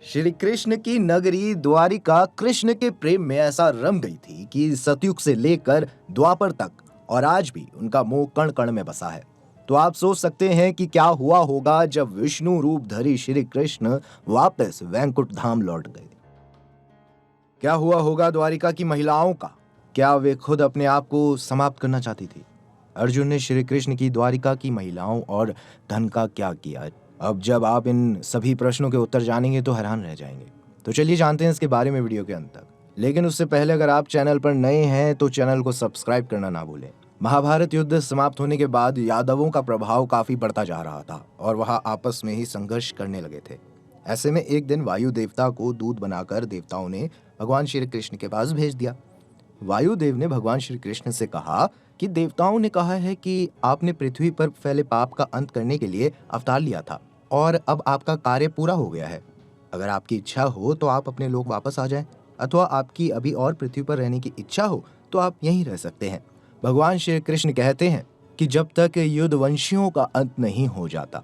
श्री कृष्ण की नगरी द्वारिका कृष्ण के प्रेम में ऐसा रम गई थी कि सतयुग से लेकर द्वापर तक और आज भी उनका मोह कण कण में बसा है। तो आप सोच सकते हैं कि क्या हुआ होगा जब विष्णु रूप धरी श्री कृष्ण वापस वैकुंठ धाम लौट गए। क्या हुआ होगा द्वारिका की महिलाओं का? क्या वे खुद अपने आप को समाप्त करना चाहती थी? अर्जुन ने श्री कृष्ण की द्वारिका की महिलाओं और धन का क्या किया? अब जब आप इन सभी प्रश्नों के उत्तर जानेंगे तो हैरान रह जाएंगे। तो चलिए जानते हैं इसके बारे में वीडियो के अंत तक। लेकिन उससे पहले अगर आप चैनल पर नए हैं तो चैनल को सब्सक्राइब करना ना भूलें। महाभारत युद्ध समाप्त होने के बाद यादवों का प्रभाव काफी बढ़ता जा रहा था और वह आपस में ही संघर्ष करने लगे थे। ऐसे में एक दिन वायु देवता को दूत बनाकर देवताओं ने भगवान श्री कृष्ण के पास भेज दिया। वायुदेव ने भगवान श्री कृष्ण से कहा कि देवताओं ने कहा है कि आपने पृथ्वी पर फैले पाप का अंत करने के लिए अवतार लिया था और अब आपका कार्य पूरा हो गया है। अगर आपकी इच्छा हो तो आप अपने लोक वापस आ जाएं, अथवा आपकी अभी और पृथ्वी पर रहने की इच्छा हो तो आप यहीं रह सकते हैं। भगवान श्री कृष्ण कहते हैं कि जब तक युद्धवंशियों का अंत नहीं हो जाता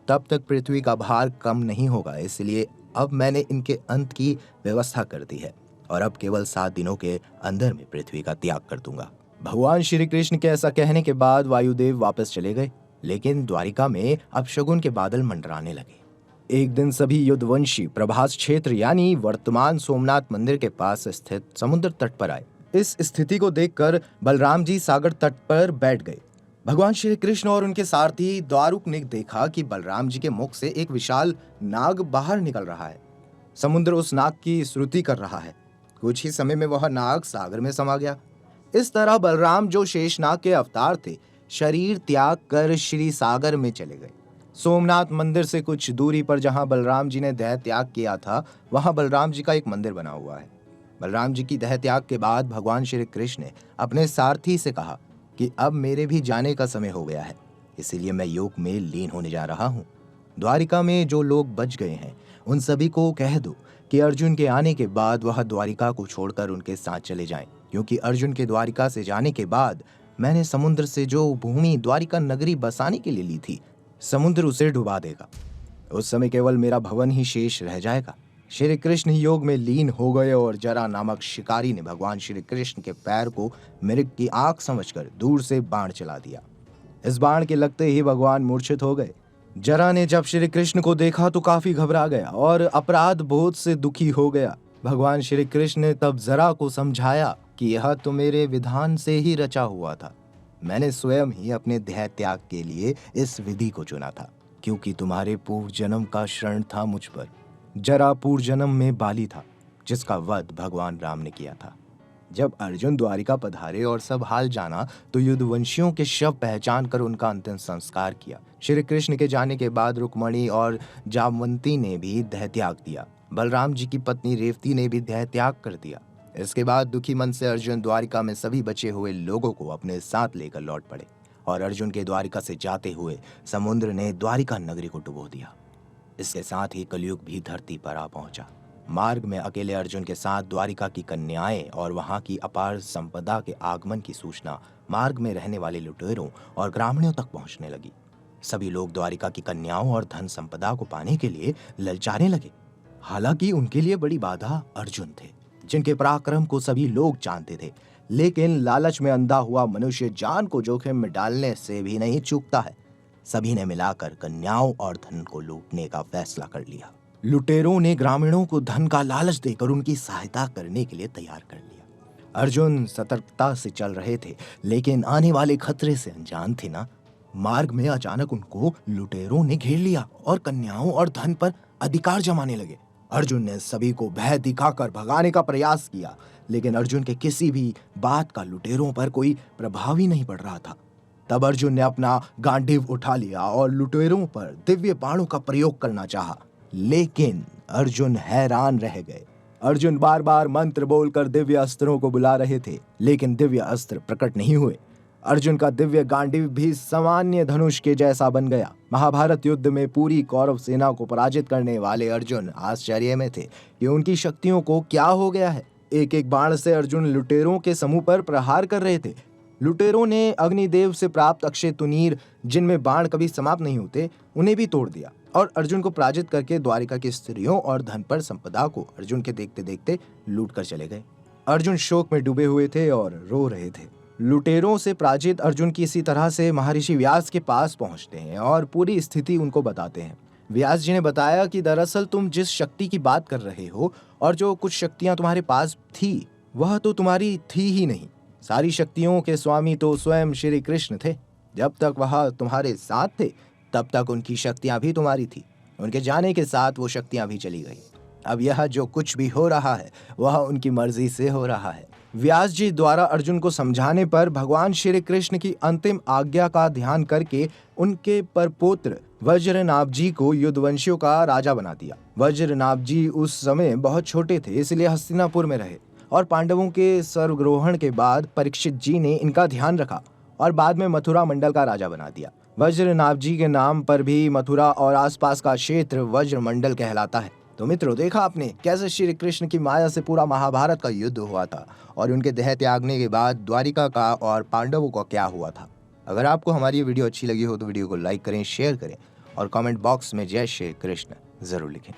तब तक पृथ्वी का भार कम नहीं होगा, इसलिए अब मैंने इनके अंत की व्यवस्था कर दी है और अब केवल 7 दिनों के अंदर में पृथ्वी का त्याग कर दूंगा। भगवान श्री कृष्ण के ऐसा कहने के बाद वायुदेव वापस चले गए, लेकिन द्वारिका में अपशगुन के बादल मंडराने लगे। एक दिन सभी युद्धवंशी प्रभास क्षेत्र यानी वर्तमान सोमनाथ मंदिर के पास स्थित समुद्र तट पर आए। इस स्थिति को देखकर बलराम जी सागर तट पर बैठ गए। भगवान श्री कृष्ण और उनके सारथी द्वारुक ने देखा कि बलराम जी के मुख से एक विशाल नाग बाहर निकल रहा है। समुद्र उस नाग की स्तुति कर रहा है। कुछ ही समय में वह नाग सागर में समा गया। इस तरह बलराम जो शेषनाग के अवतार थे, शरीर त्याग कर श्री सागर में चले गए। सोमनाथ मंदिर से कुछ दूरी पर जहां बलराम जी ने देह त्याग किया था, वहां बलराम जी का एक मंदिर बना हुआ है। बलराम जी की देह त्याग के बाद भगवान श्री कृष्ण ने अपने सारथी से कहा कि अब मेरे भी जाने का समय हो गया है, इसीलिए मैं योग में लीन होने जा रहा हूँ। द्वारिका में जो लोग बच गए हैं उन सभी को कह दो कि अर्जुन के आने के बाद वह द्वारिका को छोड़कर उनके साथ चले जाएं, क्योंकि अर्जुन के द्वारिका से जाने के बाद मैंने समुद्र से जो भूमि द्वारिका नगरी बसाने के लिए ली थी, समुद्र उसे डुबा देगा। उस समय केवल मेरा भवन ही शेष रह जाएगा। श्री कृष्ण योग में लीन हो गए और जरा नामक शिकारी ने भगवान श्री कृष्ण के पैर को मृग की आंख समझकर दूर से बाण चला दिया। इस बाण के लगते ही भगवान मूर्छित हो गए। जरा ने जब श्री कृष्ण को देखा तो काफी घबरा गया और अपराध बोध से दुखी हो गया। भगवान श्री कृष्ण ने तब जरा को समझाया कि यह तो मेरे विधान से ही रचा हुआ था। मैंने स्वयं ही अपने देह त्याग के लिए इस विधि को चुना था, क्योंकि तुम्हारे पूर्व जन्म का शरण था मुझ पर। जरा पूर्व जन्म में बाली था, जिसका वध भगवान राम ने किया था। जब अर्जुन द्वारिका पधारे और सब हाल जाना तो युद्धवंशियों के शव पहचान कर उनका अंतिम संस्कार किया। श्री कृष्ण के जाने के बाद रुक्मणी और जामवंती ने भी देह त्याग दिया। बलराम जी की पत्नी रेवती ने भी देह त्याग कर दिया। इसके बाद दुखी मन से अर्जुन द्वारिका में सभी बचे हुए लोगों को अपने साथ लेकर लौट पड़े और अर्जुन के द्वारिका से जाते हुए समुद्र ने द्वारिका नगरी को डुबो दिया। इसके साथ ही कलयुग भी धरती पर आ पहुंचा। मार्ग में अकेले अर्जुन के साथ द्वारिका की कन्याएं और वहां की अपार संपदा के आगमन की सूचना मार्ग में रहने वाले लुटेरों और ग्रामीणों तक पहुंचने लगी। सभी लोग द्वारिका की कन्याओं और धन संपदा को पाने के लिए ललचाने लगे। हालांकि उनके लिए बड़ी बाधा अर्जुन थे, जिनके पराक्रम को सभी लोग जानते थे, लेकिन लालच में अंधा हुआ मनुष्य जान को जोखिम में डालने से भी नहीं चूकता है। सभी ने मिलाकर कन्याओं और धन को लूटने का फैसला कर लिया। लुटेरों ने ग्रामीणों को धन का लालच देकर उनकी सहायता करने के लिए तैयार कर लिया। अर्जुन सतर्कता से चल रहे थे, लेकिन आने वाले खतरे से अनजान थे ना। मार्ग में अचानक उनको लुटेरों ने घेर लिया और कन्याओं और धन पर अधिकार जमाने लगे। अर्जुन ने सभी को भय दिखाकर भगाने का प्रयास किया, लेकिन अर्जुन के किसी भी बात का लुटेरों पर कोई प्रभाव ही नहीं पड़ रहा था। तब अर्जुन ने अपना गांडीव उठा लिया और लुटेरों पर दिव्य बाणों का प्रयोग करना चाहा, लेकिन अर्जुन हैरान रह गए। अर्जुन बार बार मंत्र बोलकर दिव्य अस्त्रों को बुला रहे थे, लेकिन दिव्य अस्त्र प्रकट नहीं हुए। अर्जुन का दिव्य गांडीव भी सामान्य धनुष के जैसा बन गया। महाभारत युद्ध में पूरी कौरव सेना को पराजित करने वाले अर्जुन आश्चर्य में थे कि उनकी शक्तियों को क्या हो गया है। एक एक बाण से अर्जुन लुटेरों के समूह पर प्रहार कर रहे थे। लुटेरों ने अग्निदेव से प्राप्त अक्षय तुनीर, जिनमें बाण कभी समाप्त नहीं होते, उन्हें भी तोड़ दिया। और अर्जुन को पराजित करके द्वारिका की स्त्रियों और धन पर संपदा को अर्जुन के देखते देखते लूट कर चले गए। अर्जुन शोक में डूबे हुए थे और रो रहे थे। लुटेरों से पराजित अर्जुन किसी तरह से महर्षि व्यास के पास पहुंचते हैं और पूरी स्थिति उनको बताते हैं। व्यास जी ने बताया कि दरअसल तुम जिस शक्ति की बात कर रहे हो और जो कुछ शक्तियां तुम्हारे पास थी वह तो तुम्हारी थी ही नहीं। सारी शक्तियों के स्वामी तो स्वयं श्री कृष्ण थे। जब तक वह तुम्हारे साथ थे तब तक उनकी शक्तियां भी तुम्हारी थी। उनके जाने के साथ वो शक्तियां भी चली गई। अब यह जो कुछ भी हो रहा है वह उनकी मर्जी से हो रहा है। व्यास जी द्वारा अर्जुन को समझाने पर भगवान श्री कृष्ण की अंतिम आज्ञा का ध्यान करके उनके परपौत्र वज्रनाभ जी को युद्धवंशियों का राजा बना दिया। वज्रनाभ जी उस समय बहुत छोटे थे, इसलिए हस्तिनापुर में रहे और पांडवों के स्वर्गरोहण के बाद परीक्षित जी ने इनका ध्यान रखा और बाद में मथुरा मंडल का राजा बना दिया। वज्रनाभ जी के नाम पर भी मथुरा और आसपास का क्षेत्र वज्र मंडल कहलाता है। तो मित्रों, देखा आपने कैसे श्री कृष्ण की माया से पूरा महाभारत का युद्ध हुआ था और उनके देह त्यागने के बाद द्वारिका का और पांडवों का क्या हुआ था। अगर आपको हमारी ये वीडियो अच्छी लगी हो तो वीडियो को लाइक करें, शेयर करें और कमेंट बॉक्स में जय श्री कृष्ण जरूर लिखें।